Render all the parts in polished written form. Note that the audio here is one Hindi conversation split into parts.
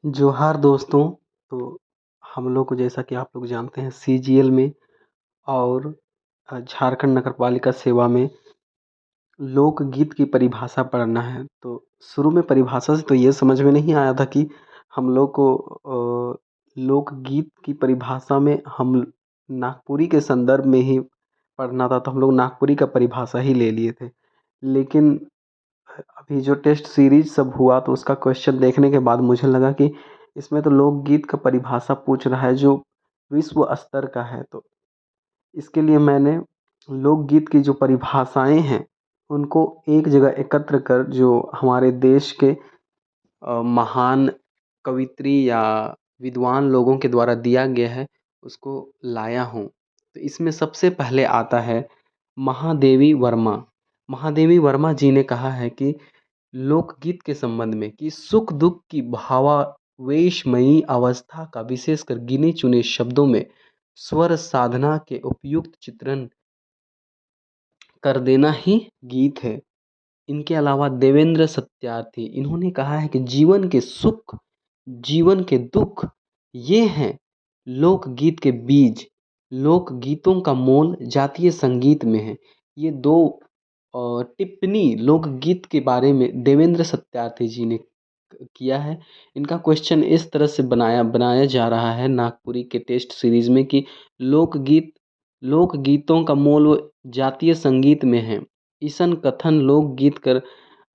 जोहार दोस्तों। तो हम लोग को जैसा कि आप लोग जानते हैं सीजीएल में और झारखंड नगर पालिका सेवा में लोकगीत की परिभाषा पढ़ना है। तो शुरू में परिभाषा से तो ये समझ में नहीं आया था कि हम लोग को लोकगीत की परिभाषा में हम नागपुरी के संदर्भ में ही पढ़ना था, तो हम लोग नागपुरी का परिभाषा ही ले लिए थे। लेकिन अभी जो टेस्ट सीरीज सब हुआ तो उसका क्वेश्चन देखने के बाद मुझे लगा कि इसमें तो लोकगीत का परिभाषा पूछ रहा है जो विश्व स्तर का है। तो इसके लिए मैंने लोकगीत की जो परिभाषाएं हैं उनको एक जगह एकत्र कर जो हमारे देश के महान कवित्री या विद्वान लोगों के द्वारा दिया गया है उसको लाया हूँ। तो इसमें सबसे पहले आता है महादेवी वर्मा। महादेवी वर्मा जी ने कहा है कि लोकगीत के संबंध में कि सुख दुख की भावावेशमयी अवस्था का विशेषकर गिने चुने शब्दों में स्वर साधना के उपयुक्त चित्रण कर देना ही गीत है। इनके अलावा देवेंद्र सत्यार्थी इन्होंने कहा है कि जीवन के सुख जीवन के दुख ये हैं लोकगीत के बीज। लोकगीतों का मोल जातीय संगीत में है। ये दो टिप्पणी लोकगीत के बारे में देवेंद्र सत्यार्थी जी ने किया है। इनका क्वेश्चन इस तरह से बनाया बनाया जा रहा है नागपुरी के टेस्ट सीरीज में कि लोकगीत लोकगीतों का मोल जातीय संगीत में है। ईसन कथन लोकगीत कर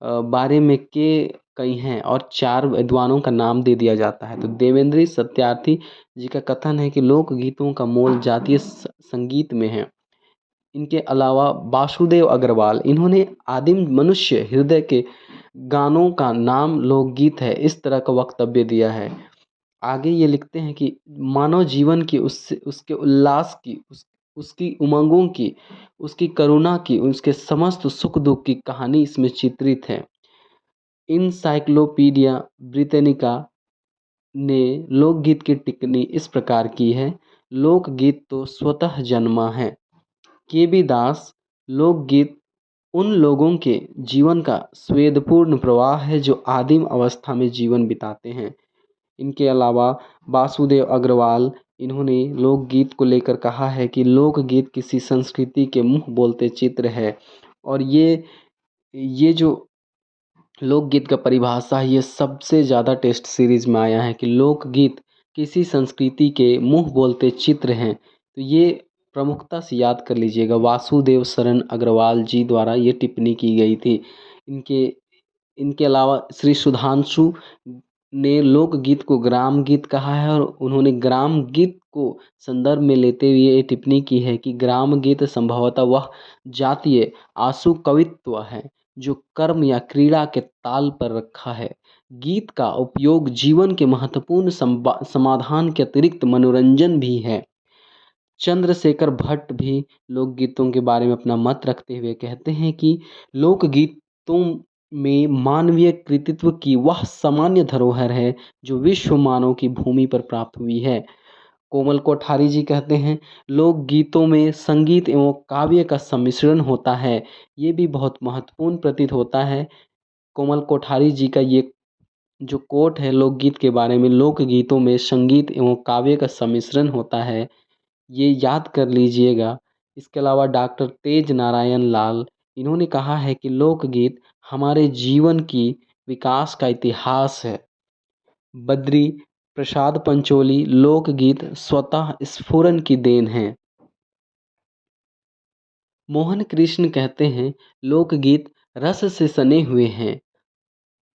बारे में के कई हैं और चार विद्वानों का नाम दे दिया जाता है। तो देवेंद्र सत्यार्थी जी का कथन है कि लोकगीतों का मोल जातीय संगीत में है। इनके अलावा वासुदेव अग्रवाल इन्होंने आदिम मनुष्य हृदय के गानों का नाम लोकगीत है इस तरह का वक्तव्य दिया है। आगे ये लिखते हैं कि मानव जीवन की उससे उसके उल्लास की उसकी उमंगों की उसकी करुणा की उसके समस्त सुख दुख की कहानी इसमें चित्रित है। इनसाइक्लोपीडिया ब्रिटेनिका ने लोकगीत की टिप्पणी इस प्रकार की है। लोकगीत तो स्वतः जन्मा है। केबी दास लोकगीत उन लोगों के जीवन का स्वेदपूर्ण प्रवाह है जो आदिम अवस्था में जीवन बिताते हैं। इनके अलावा वासुदेव अग्रवाल इन्होंने लोकगीत को लेकर कहा है कि लोकगीत किसी संस्कृति के मुंह बोलते चित्र है। और ये जो लोकगीत का परिभाषा है ये सबसे ज़्यादा टेस्ट सीरीज में आया है कि लोकगीत किसी संस्कृति के मुंह बोलते चित्र हैं। तो ये प्रमुखता से याद कर लीजिएगा, वासुदेव शरण अग्रवाल जी द्वारा ये टिप्पणी की गई थी। इनके इनके अलावा श्री सुधांशु ने लोकगीत को ग्राम गीत कहा है और उन्होंने ग्राम गीत को संदर्भ में लेते हुए ये टिप्पणी की है कि ग्राम गीत संभवतः वह जातीय आशु कवित्व है जो कर्म या क्रीड़ा के ताल पर रखा है। गीत का उपयोग जीवन के महत्वपूर्ण समाधान के अतिरिक्त मनोरंजन भी है। चंद्रशेखर भट्ट भी लोकगीतों के बारे में अपना मत रखते हुए कहते हैं कि लोकगीतों में मानवीय कृतित्व की वह सामान्य धरोहर है जो विश्व मानव की भूमि पर प्राप्त हुई है। कोमल कोठारी जी कहते हैं लोकगीतों में संगीत एवं काव्य का सम्मिश्रण होता है। ये भी बहुत महत्वपूर्ण प्रतीत होता है। कोमल कोठारी जी का ये जो कोट है लोकगीत के बारे में, लोकगीतों में संगीत एवं काव्य का सम्मिश्रण होता है, ये याद कर लीजिएगा। इसके अलावा डॉक्टर तेज नारायण लाल इन्होंने कहा है कि लोकगीत हमारे जीवन की विकास का इतिहास है। बद्री प्रसाद पंचोली लोकगीत स्वतः स्फुरन की देन है। मोहन कृष्ण कहते हैं लोकगीत रस से सने हुए हैं।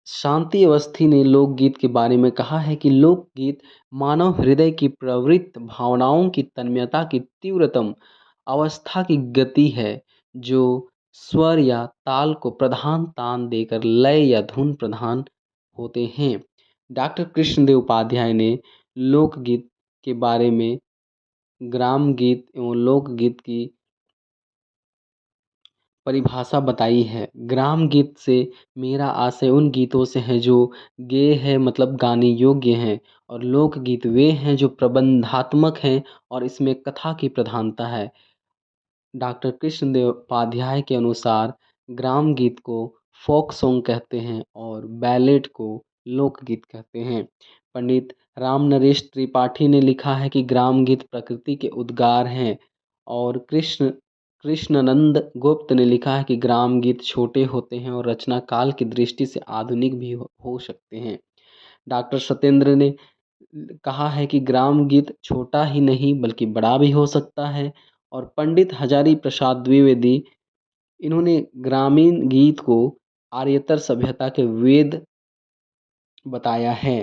शांति अवस्थी ने लोकगीत के बारे में कहा है कि लोकगीत मानव हृदय की प्रवृत्त भावनाओं की तन्मयता की तीव्रतम अवस्था की गति है जो स्वर या ताल को प्रधान तान देकर लय या धुन प्रधान होते हैं। डॉक्टर कृष्णदेव उपाध्याय ने लोकगीत के बारे में ग्राम गीत एवं लोकगीत की परिभाषा बताई है। ग्राम गीत से मेरा आशय उन गीतों से है जो गेय है मतलब गाने योग्य हैं, और लोकगीत वे हैं जो प्रबंधात्मक हैं और इसमें कथा की प्रधानता है। डॉक्टर कृष्णदेव उपाध्याय के अनुसार ग्राम गीत को फोक सॉन्ग कहते हैं और बैलेट को लोकगीत कहते हैं। पंडित राम नरेश त्रिपाठी ने लिखा है कि ग्राम गीत प्रकृति के उद्गार हैं। और कृष्णानंद गुप्त ने लिखा है कि ग्राम गीत छोटे होते हैं और रचना काल की दृष्टि से आधुनिक भी हो सकते हैं। डॉक्टर सत्येंद्र ने कहा है कि ग्राम गीत छोटा ही नहीं बल्कि बड़ा भी हो सकता है। और पंडित हजारी प्रसाद द्विवेदी, इन्होंने ग्रामीण गीत को आर्यतर सभ्यता के वेद बताया है।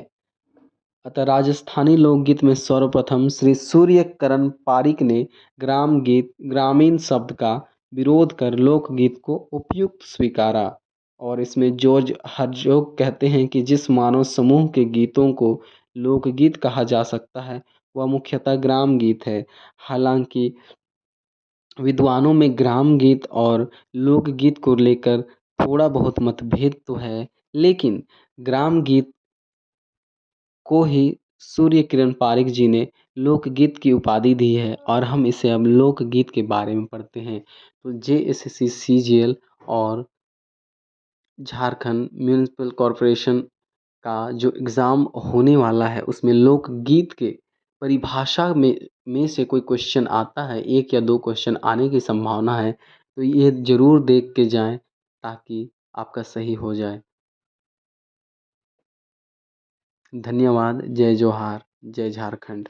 अतः राजस्थानी लोकगीत में सर्वप्रथम श्री सूर्यकरण पारिक ने ग्रामीण शब्द का विरोध कर लोकगीत को उपयुक्त स्वीकारा। और इसमें जॉर्ज हर्जोग कहते हैं कि जिस मानव समूह के गीतों को लोकगीत कहा जा सकता है वह मुख्यतः ग्राम गीत है। हालांकि विद्वानों में ग्राम गीत और लोकगीत को लेकर थोड़ा बहुत मतभेद तो है, लेकिन ग्राम गीत को ही सूर्य किरण पारिक जी ने लोकगीत की उपाधि दी है और हम इसे अब लोकगीत के बारे में पढ़ते हैं। तो JSSC CGL और झारखंड म्यूनिसिपल कॉरपोरेशन का जो एग्ज़ाम होने वाला है उसमें लोकगीत के परिभाषा में से कोई क्वेश्चन आता है, एक या दो क्वेश्चन आने की संभावना है। तो ये ज़रूर देख के जाएं ताकि आपका सही हो जाए। धन्यवाद। जय जोहार, जय झारखंड।